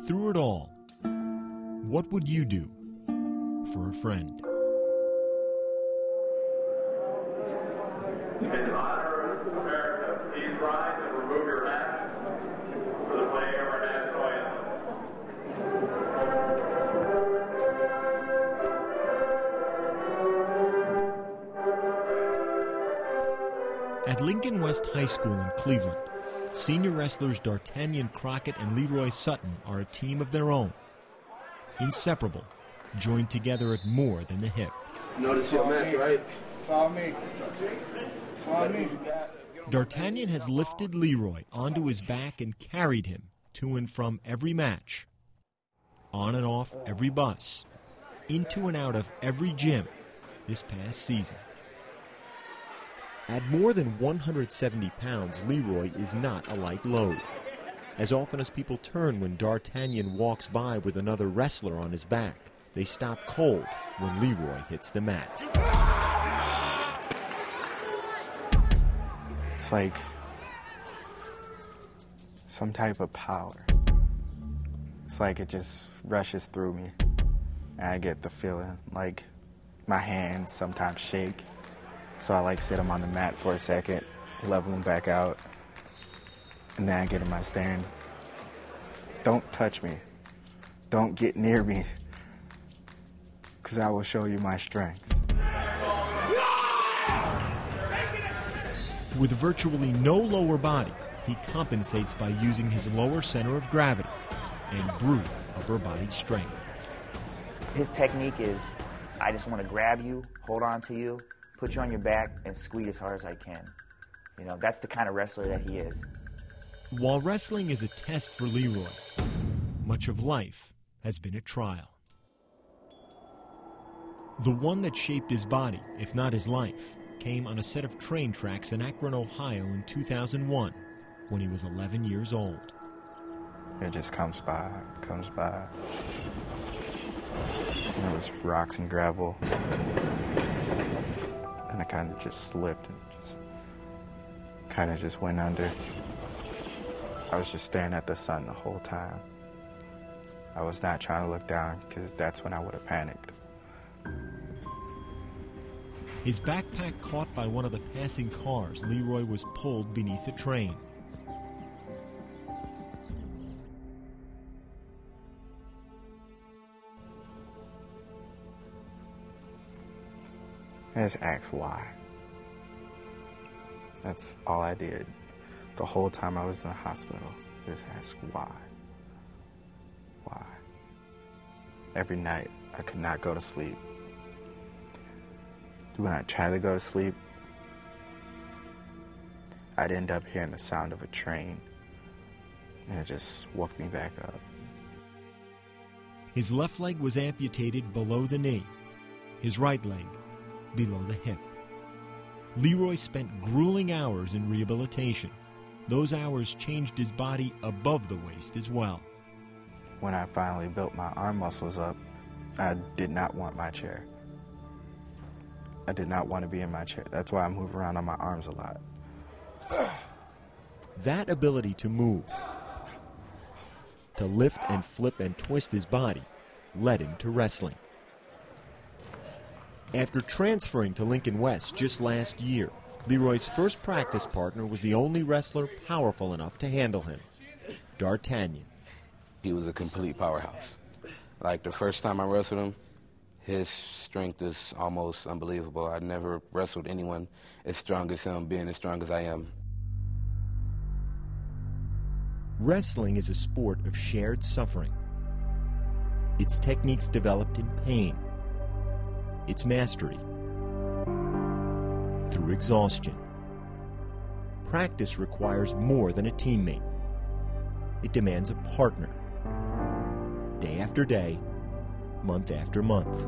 Through it all, what would you do for a friend? In honor of America, please rise and remove your hats for the playing of our national anthem. At Lincoln West High School in Cleveland, senior wrestlers D'Artagnan Crockett and Leroy Sutton are a team of their own. Inseparable, joined together at more than the hip. Notice your match, right? Saw me. Saw me. D'Artagnan has lifted Leroy onto his back and carried him to and from every match, on and off every bus, into and out of every gym this past season. At more than 170 pounds, Leroy is not a light load. As often as people turn when D'Artagnan walks by with another wrestler on his back, they stop cold when Leroy hits the mat. It's like some type of power. It's like it just rushes through me, and I get the feeling like my hands sometimes shake. So I like sit them on the mat for a second, level them back out, and then I get in my stance. Don't touch me. Don't get near me, because I will show you my strength. With virtually no lower body, he compensates by using his lower center of gravity and brute upper body strength. His technique is, I just want to grab you, hold on to you, put you on your back, and squeeze as hard as I can. You know, that's the kind of wrestler that he is. While wrestling is a test for Leroy, much of life has been a trial. The one that shaped his body, if not his life, came on a set of train tracks in Akron, Ohio in 2001, when he was 11 years old. It just comes by. And it was rocks and gravel. And I kind of just slipped and just went under. I was just staring at the sun the whole time. I was not trying to look down, because that's when I would have panicked. His backpack caught by one of the passing cars, Leroy was pulled beneath the train. I just asked why. That's all I did. The whole time I was in the hospital, just asked why. Why? Every night, I could not go to sleep. When I tried to go to sleep, I'd end up hearing the sound of a train, and it just woke me back up. His left leg was amputated below the knee, his right leg below the hip. Leroy spent grueling hours in rehabilitation. Those hours changed his body above the waist as well. When I finally built my arm muscles up, I did not want my chair. I did not want to be in my chair. That's why I move around on my arms a lot. That ability to move, to lift and flip and twist his body, led him to wrestling. After transferring to Lincoln West just last year, Leroy's first practice partner was the only wrestler powerful enough to handle him, D'Artagnan. He was a complete powerhouse. Like, the first time I wrestled him, his strength is almost unbelievable. I've never wrestled anyone as strong as him, being as strong as I am. Wrestling is a sport of shared suffering. Its techniques developed in pain. Its mastery through exhaustion. Practice requires more than a teammate. It demands a partner. Day after day, month after month.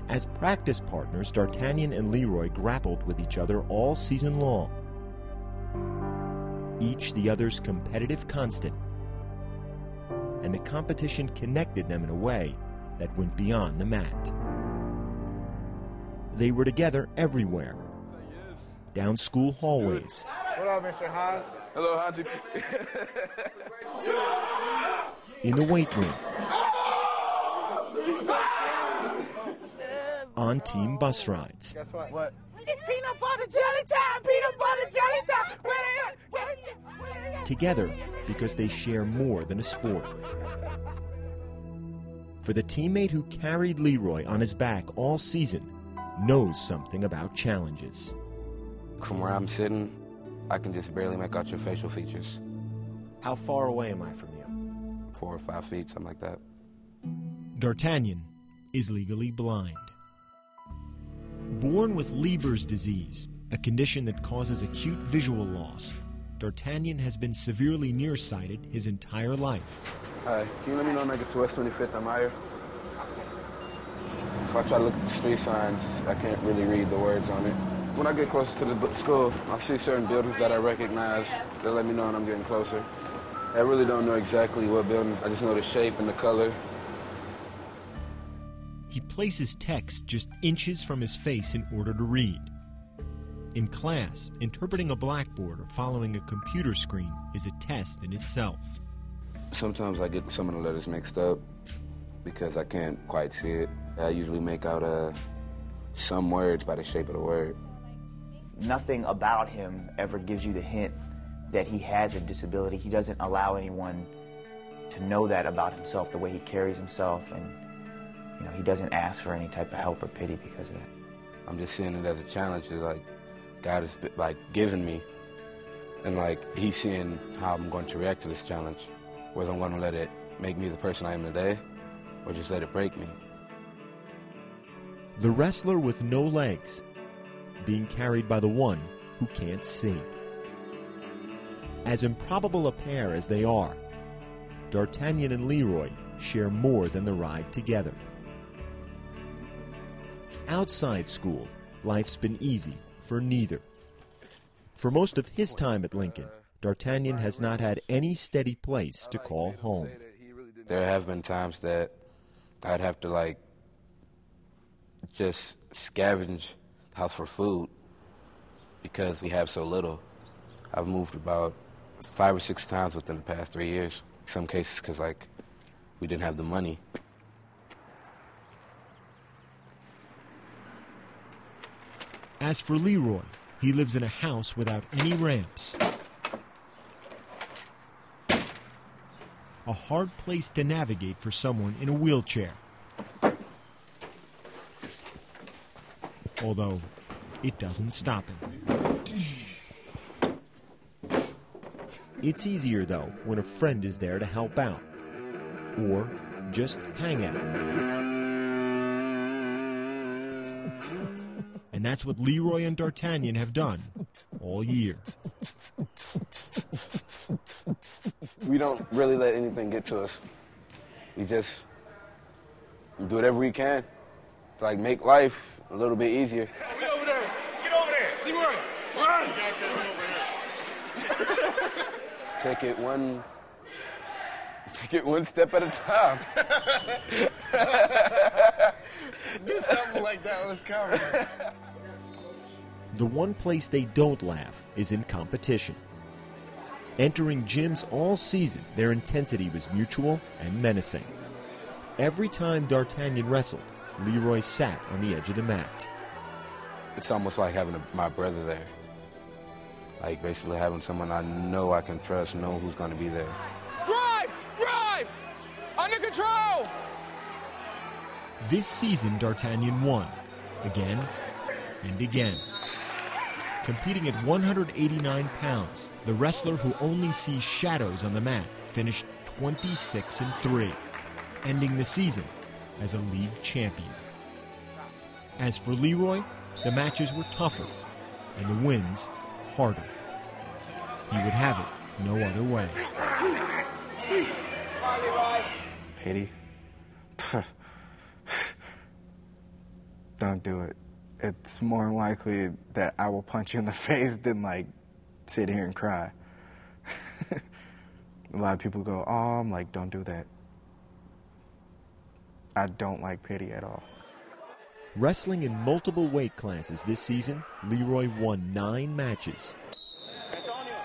As practice partners, D'Artagnan and Leroy grappled with each other all season long. Each the other's competitive constant. And the competition connected them in a way that went beyond the mat. They were together everywhere. down school hallways. What up, Mr. Haas? Hello, Hansi. In the weight room. On team bus rides. Guess what? It's peanut butter jelly time! Peanut butter jelly time! Where are you? Together because they share more than a sport. For the teammate who carried Leroy on his back all season knows something about challenges. From where I'm sitting, I can just barely make out your facial features. How far away am I from you? 4 or 5 feet, something like that. D'Artagnan is legally blind. Born with Leber's disease, a condition that causes acute visual loss, D'Artagnan has been severely nearsighted his entire life. Hi, can you let me know when I get to West 25th on Meyer? If I try to look at the street signs, I can't really read the words on it. When I get closer to the school, I see certain buildings that I recognize. They'll let me know when I'm getting closer. I really don't know exactly what buildings. I just know the shape and the color. He places text just inches from his face in order to read. In class, interpreting a blackboard or following a computer screen is a test in itself. Sometimes I get some of the letters mixed up because I can't quite see it. I usually make out some words by the shape of the word. Nothing about him ever gives you the hint that he has a disability. He doesn't allow anyone to know that about himself, the way he carries himself, and he doesn't ask for any type of help or pity because of that. I'm just seeing it as a challenge that, like, God has, like, given me, and, like, he's seeing how I'm going to react to this challenge, whether I'm going to let it make me the person I am today or just let it break me. The wrestler with no legs, being carried by the one who can't see. As improbable a pair as they are, D'Artagnan and Leroy share more than the ride together. Outside school, life's been easy for neither. For most of his time at Lincoln, D'Artagnan has not had any steady place to call home. There have been times that I'd have to, like, just scavenge the house for food because we have so little. I've moved about 5 or 6 times within the past 3 years. In some cases because, like, we didn't have the money. As for Leroy, he lives in a house without any ramps. A hard place to navigate for someone in a wheelchair. Although, it doesn't stop him. It's easier, though, when a friend is there to help out. Or just hang out. And that's what Leroy and D'Artagnan have done all year. We don't really let anything get to us. We just do whatever we can to, like, make life a little bit easier. We over there. Get over there. Leroy, run. You guys gotta get over here. Take it one step at a time. Knew something like that was coming. The one place they don't laugh is in competition. Entering gyms all season, their intensity was mutual and menacing. Every time D'Artagnan wrestled, Leroy sat on the edge of the mat. It's almost like having my brother there. Like, basically having someone I know I can trust, know who's going to be there. Drive! Under control! This season, D'Artagnan won, again and again. Competing at 189 pounds, the wrestler who only sees shadows on the mat finished 26-3, ending the season as a league champion. As for Leroy, the matches were tougher and the wins harder. He would have it no other way. Pity? Don't do it. It's more likely that I will punch you in the face than, like, sit here and cry. A lot of people go, oh, I'm like, don't do that. I don't like pity at all. Wrestling in multiple weight classes this season, Leroy won 9 matches.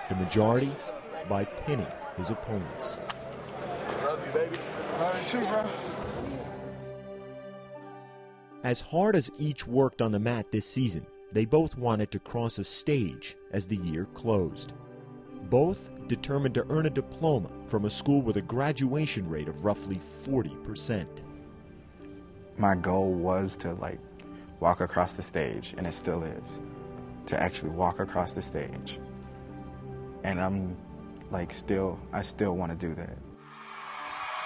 The majority by pinning his opponents. Love you, baby. Love you too, bro. As hard as each worked on the mat this season, they both wanted to cross a stage as the year closed. Both determined to earn a diploma from a school with a graduation rate of roughly 40%. My goal was to walk across the stage, and it still is, to actually walk across the stage. And I'm I still want to do that.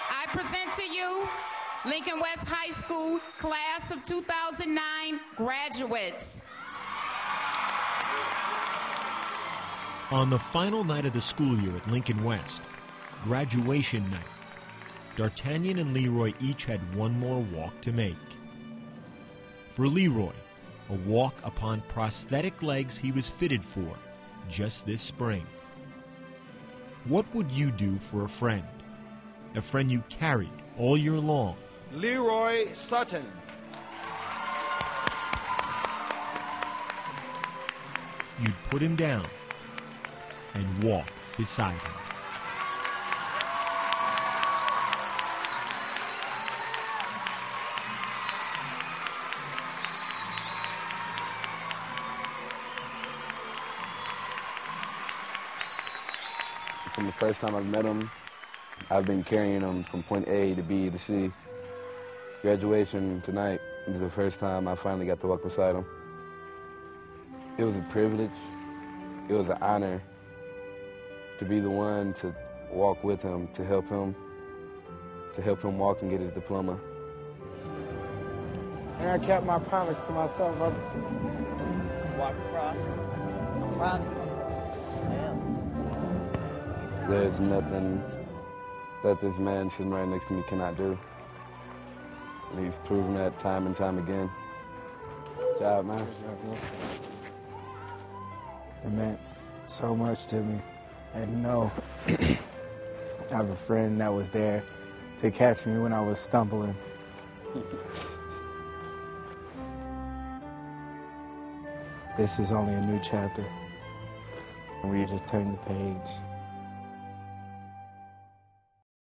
I present to you Lincoln West High School class of 2009 graduates. On the final night of the school year at Lincoln West, graduation night, D'Artagnan and Leroy each had one more walk to make. For Leroy, a walk upon prosthetic legs he was fitted for just this spring. What would you do for a friend you carried all year long? Leroy Sutton. You'd put him down and walk beside him. From the first time I've met him, I've been carrying him from point A to B to C. Graduation tonight is the first time I finally got to walk beside him. It was a privilege. It was an honor to be the one to walk with him, to help him walk and get his diploma. And I kept my promise to myself. Walk across. I'm proud of you. There's nothing that this man sitting right next to me cannot do. And he's proven that time and time again. Good job, man. It meant so much to me. And I have a friend that was there to catch me when I was stumbling. This is only a new chapter. We just turned the page.